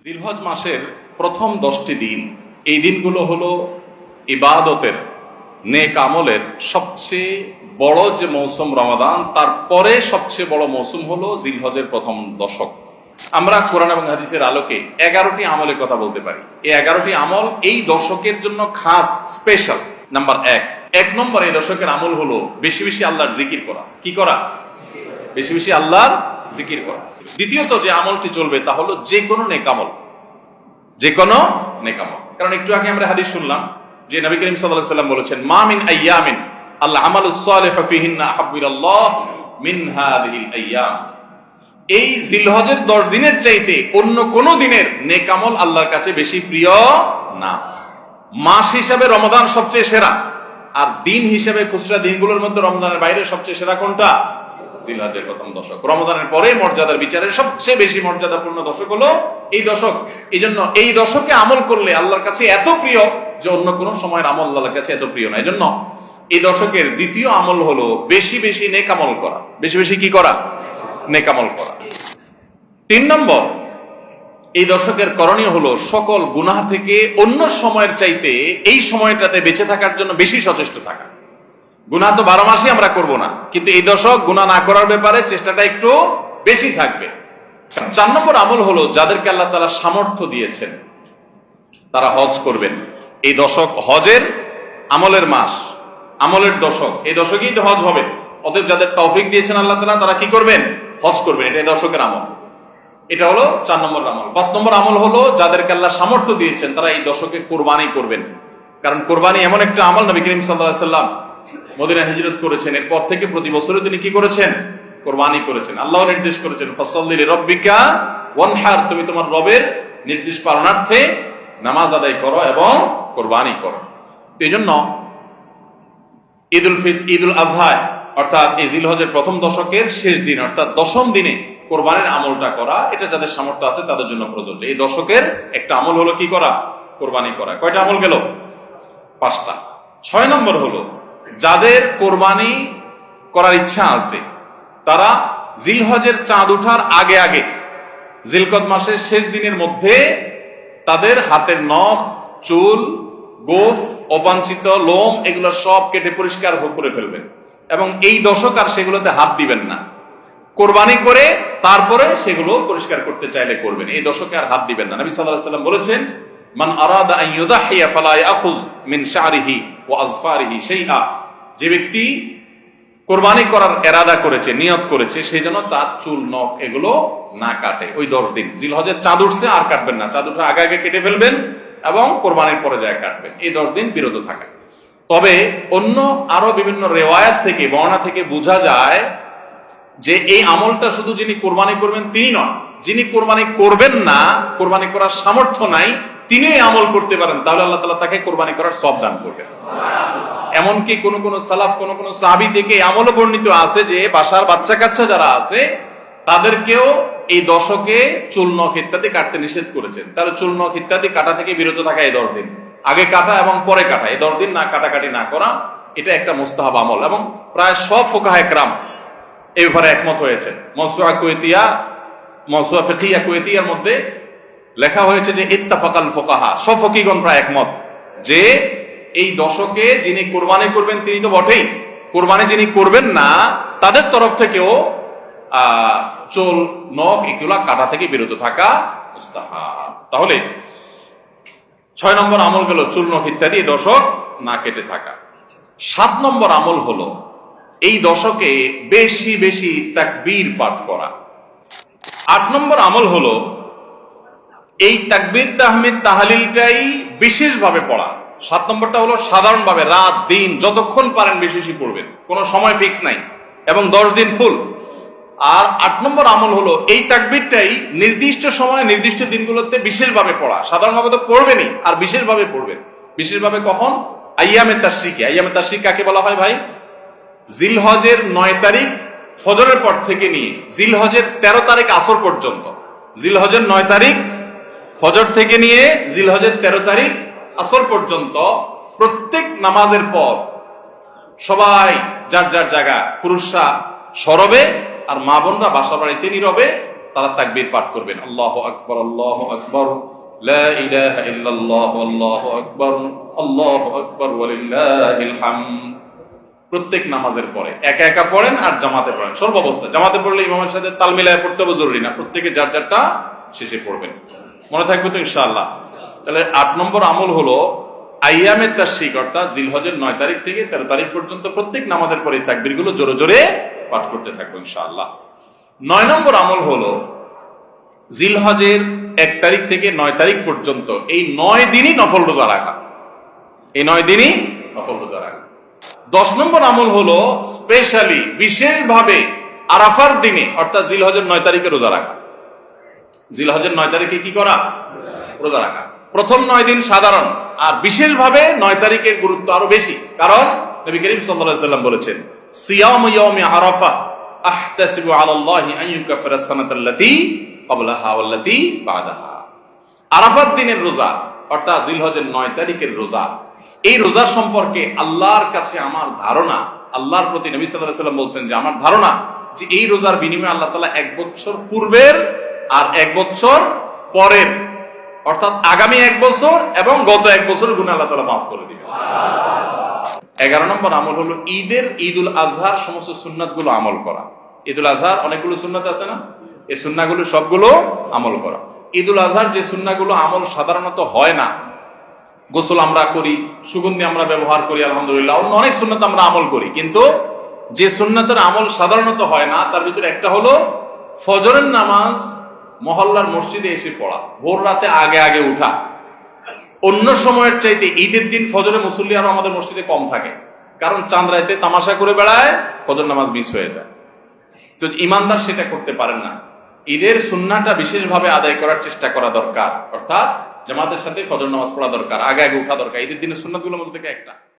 জিলহজ মাসের প্রথম 10টি দিন, এই দিনগুলো হলো ইবাদতের, নেক আমলের সবচেয়ে বড় যে মৌসুম রমাদান, তারপরে সবচেয়ে বড় মৌসুম হলো জিলহজের প্রথম দশক। আমরা কোরআন এবং হাদিসের আলোকে 11টি আমলের কথা বলতে পারি। এই 11টি আমল এই দশকের জন্য খাস, স্পেশাল। নাম্বার এক নম্বর এই দশকের আমল হলো বেশি বেশি আল্লাহর জিকির করা। কি করা? বেশি বেশি আল্লাহর জিকির করা। দ্বিতীয়ত যে আমলটি চলবে তা হলো যে কোনো নেক আমল, যে কোনো নেক আমল। কারণ একটু আগে আমরা হাদিস শুনলাম যে নবী করিম সাল্লাল্লাহু আলাইহি ওয়াসাল্লাম বলেছেন, মা মিন আইয়ামিন আল আমালুস সালিহু ফিহিন্না আহাব্বু ইলাল্লাহ মিন হাযিহিল আইয়াম। এই জিলহজের 10 দিনের চাইতে অন্য কোন দিনের নেক আমল আল্লাহর কাছে বেশি প্রিয় না। মাস হিসাবে রমাদান সবচেয়ে সেরা, আর দিন হিসাবে খুচরা দিনগুলোর মধ্যে রমজানের বাইরে সবচেয়ে সেরা কোনটা? জিলহজের প্রথম দশক। রমাদানের পরে মর্যাদার বিচারে সবচেয়ে বেশি মর্যাদাপূর্ণ দশক হলো এই দশক। এই জন্য এই দশকে আমল করলে আল্লাহর কাছে এত প্রিয় যে অন্য কোন সময়ের আমল আল্লাহর কাছে এত প্রিয় না। এই জন্য এই দশকের দ্বিতীয় আমল হলো বেশি বেশি নেক আমল করা। বেশি বেশি কি করা? নেক আমল করা। 3 নম্বর, এই দশকের করণীয় হলো সকল গুনাহ থেকে অন্য সময়ের চাইতে এই সময়টাতে বেঁচে থাকার জন্য বেশি সচেষ্ট থাকা। গুনাহ তো 12 মাসই আমরা করব না, কিন্তু এই দশক গুনাহ না করার ব্যাপারে চেষ্টাটা একটু বেশি থাকবে। 4 নম্বর আমল হলো যাদেরকে আল্লাহ তাআলা সামর্থ্য দিয়েছেন তারা হজ করবেন। এই দশক হজের আমলের মাস, আমলের দশক। এই দশকেই তো হজ হবে। অতএব যাদের তৌফিক দিয়েছেন আল্লাহ তাআলা, তারা কি করবেন? হজ করবেন। এটা এই দশকের আমল। এটা হলো 4 নম্বর আমল। 5 নম্বর আমল হলো যাদেরকে আল্লাহ সামর্থ্য দিয়েছেন তারা এই দশকে কুরবানি করবেন। কারণ কুরবানি এমন একটা আমল, নবী করিম সাল্লাল্লাহু আলাইহি ওয়াসাল্লাম মদিনা হিজরত করেছেন, এরপর থেকে প্রতি বছরে তিনি কি করেছেন? কুরবানি করেছেন। আল্লাহ নির্দেশ করেছেন, ফাসাল্লি লিরাব্বিকা ওয়ানহার, তুমি তোমার রবের নির্দেশ পালনার্থে নামাজ আদায় করো এবং কুরবানি করো। এই জন্য ঈদুল আজহা অর্থাৎ এই জিলহজের প্রথম দশকের শেষ দিন অর্থাৎ 10ম দিনে কোরবানির আমলটা করা, এটা যাদের সামর্থ্য আছে তাদের জন্য প্রযোজ্য। এই দশকের একটা আমল হলো কি করা? কোরবানি করা। কয়টা আমল গেল? 5টা। 6 নম্বর হলো যাদের কোরবানি করার ইচ্ছা আছে তারা জিলহজের চাঁদ ওঠার আগে আগে, জিলকদ মাসের শেষ দিনের মধ্যে তাদের হাতের নখ, চুল, গোঁফ, অবাঞ্ছিত লোম এগুলো সব কেটে পরিষ্কার করে ফেলবেন এবং এই দশক আর সেগুলোতে হাত দিবেন না। কোরবানি করে তারপরে সেগুলো পরিষ্কার করতে চাইলে করবেন, এই দশকে আর হাত দিবেন না। নবী সাল্লাল্লাহু আলাইহি ওয়াসাল্লাম বলেছেন, মান আরাদা আন ইউদাহিয়া ফালা ইয়াখুয মিন শা'রিহি ওয়া আযফারিহি শাইআ। যে ব্যক্তি কোরবানি করার ইরাদা করেছে, নিয়ত করেছে, সেই জন্য তার চুল, নখ এগুলো না কাটে ওই 10 দিন। জিলহজের চাঁদ উঠছে আর কাটবেন না, চাঁদ উঠার আগে আগে কেটে ফেলবেন এবং কোরবানির পরে যায় কাটবেন। এই 10 দিন বিরত থাকা। তবে অন্য আরো বিভিন্ন রিওয়ায়াত থেকে, বর্ণনা থেকে বোঝা যায় যে এই আমলটা শুধু যিনি কোরবানি করবেন তিনি নন, যিনি কোরবানি করবেন না, কোরবানি করার সামর্থ্য নাই, তিনি এই আমল করতে পারেন, তাহলে আল্লাহ তাআলা তাকে কোরবানি করার সওয়াব দান করবেন। এমনকি কোন কোন সালাফ, কোন কোন সাহাবী থেকে আমলও বর্ণিত আছে যে বাসার বাচ্চা কাচ্চা যারা আছে তাদেরকেও এই দশকে চুল, নখ ইত্যাদি কাটতে নিষেধ করেছেন। তাহলে চুল, নখ ইত্যাদি কাটা থেকে বিরত থাকা এই 10 দিন, আগে কাটা এবং পরে কাটা, এই 10 দিন না কাটাকাটি না করা, এটা একটা মুস্তাহাব আমল। এবং প্রায় সব ফুকাহায়ে কেরাম এই ব্যাপারে একমত হয়েছেন। মাওসুআ ফিকহিয়া কুয়েতিয়ার মধ্যে লেখা হয়েছে যে ইত্তাফাকাল ফুকাহা, সব ফকিহগণ প্রায় একমত যে এই দশকে যিনি কোরবানি করবেন তিনি তো বটেই, কোরবানি যিনি করবেন না তাদের তরফ থেকেও চুল, নখ এগুলা কাটা থেকে বিরত থাকা মুস্তাহাব। তাহলে 6 নম্বর আমল গেল চুল, নখ ইত্যাদি এই দশক না কেটে থাকা। 7 নম্বর আমল হলো এই দশকে বেশি বেশি তাকবীর পাঠ করা। 8 নম্বর আমল হলো এই তাকবীর, তাহমিদ, তাহলিলটাই বিশেষভাবে পড়া। 7 নম্বরটা হলো সাধারণভাবে রাত দিন যতক্ষণ পারেন বেশি বেশি পড়বেন, কোনো সময় ফিক্স নাই, এবং 10 দিন ফুল। আর 8 নম্বর আমল হলো এই তাকবীরটাই নির্দিষ্ট সময় নির্দিষ্ট দিনগুলোতে বিশেষভাবে পড়া। সাধারণভাবে তো পড়বেনই, আর বিশেষভাবে পড়বেন। বিশেষভাবে কখন? আইয়ামে তাশরিক। আইয়ামে তাশরিক কাকে বলা হয় ভাই? জিলহজের 9 তারিখ ফজরের পর থেকে নিয়ে জিলহজের 13 তারিখ আসর পর্যন্ত, জিলহজের 9 তারিখ ফজর থেকে নিয়ে জিলহজের 13 তারিখ আসর পর্যন্ত প্রত্যেক নামাজের পর সবাই যার যার জায়গা, পুরুষরা সরবে আর মা বোনরা বাসা বাড়িতে নীরবে তারা তাকবীর পাঠ করবেন, আল্লাহু আকবার, আল্লাহু আকবার, লা ইলাহা ইল্লাল্লাহ, আল্লাহু আকবার, আল্লাহু আকবার, ওয়ালিল্লাহিল হামদ। প্রত্যেক নামাজের পরে একা একা পড়েন আর জামাতে পড়েন, সর্বাবস্থা। জামাতে পড়লে ইমামের সাথে তাল মিলায় পড়তে হবে জরুরি না, প্রত্যেকে যার যারটা শেষে পড়বেন। মনে থাকবে তো ইনশাআল্লাহ? তাহলে 8 নম্বর আমল হলো আইয়ামে তাশরিক, অর্থাৎ জিলহজের 9 তারিখ থেকে 13 তারিখ পর্যন্ত প্রত্যেক নামাজের পরে তাকবীরগুলো জোরে জোরে পাঠ করতে থাকবো ইনশাআল্লাহ। 9 নম্বর আমল হলো জিলহজের 1 তারিখ থেকে 9 তারিখ পর্যন্ত এই 9 দিনই নফল রোজা রাখা, এই 9 দিনই নফল রোজা রাখা। 10 নম্বর আমল হলো স্পেশালি বিশেষভাবে আরাফার দিনে অর্থাৎ জিলহজের 9 তারিখে রোজা রাখা। জিলহজের 9 তারিখে কি করা? রোজা রাখা। প্রথম 9 দিন সাধারণ, আর বিশেষভাবে 9 তারিখের গুরুত্ব আরো বেশি, কারণ নবী করিম সাল্লাল্লাহু আলাইহি ওয়াসাল্লাম বলেছেন, সিয়ামু ইয়াউমি আরাফা আহতাসিবু আলাল্লাহি আন ইউকাফিরা সানাতাল্লাতী ক্বাবলাহা ওয়াল্লাতী বাদাহা। আরাফার দিনের রোজা অর্থাৎ জিলহজের 9 তারিখের রোজা, এই রোজা সম্পর্কে আল্লাহর কাছে আমার ধারণা, আল্লাহর প্রতি নবী সাল্লাল্লাহু আলাইহি ওয়াসাল্লাম বলছেন যে আমার ধারণা যে এই রোজার বিনিময়ে আল্লাহ তাআলা 1 বছর পূর্বের আর 1 বছর পরের, অর্থাৎ আগামী 1 বছর এবং গত 1 বছরের গুনাহ আল্লাহ তাআলা মাফ করে দিবেন। 11 নম্বর আমল হলো ঈদুল আজহার সমস্ত সুন্নাতগুলো আমল করা। ঈদুল আজহার অনেকগুলো সুন্নাত আছে না, এই সুন্নাহগুলো সবগুলো আমল করা। ঈদুল আজহার যে সুন্নাহগুলো আমল সাধারণত হয় না, গোসল আমরা করি, সুগন্ধি আমরা ব্যবহার করি, আলহামদুলিল্লাহ, অন্য অনেক সুন্নাত আমরা আমল করি, কিন্তু যে সুন্নাতের আমল সাধারণত হয় না তার ভিতরে একটা হলো ফজরের নামাজ মহল্লার মসজিদে এসে পড়া, ভোর রাতে আগে আগে উঠা। অন্য সময়ের চাইতে ঈদের দিন ফজরে মুসল্লি আরো আমাদের মসজিদে কম থাকে, কারণ চাঁদ রাতে তামাশা করে বেড়ায়, ফজর নামাজ মিস হয়ে যায়। তো ইমানদার সেটা করতে পারেন না। ঈদের সুন্নাহটা বিশেষভাবে আদায় করার চেষ্টা করা দরকার, অর্থাৎ জামাতের সাথে ফজর নামাজ পড়া দরকার, আগে আগে উঠা দরকার। ঈদের দিনের সুন্নাতগুলোর মধ্যে থেকে একটা।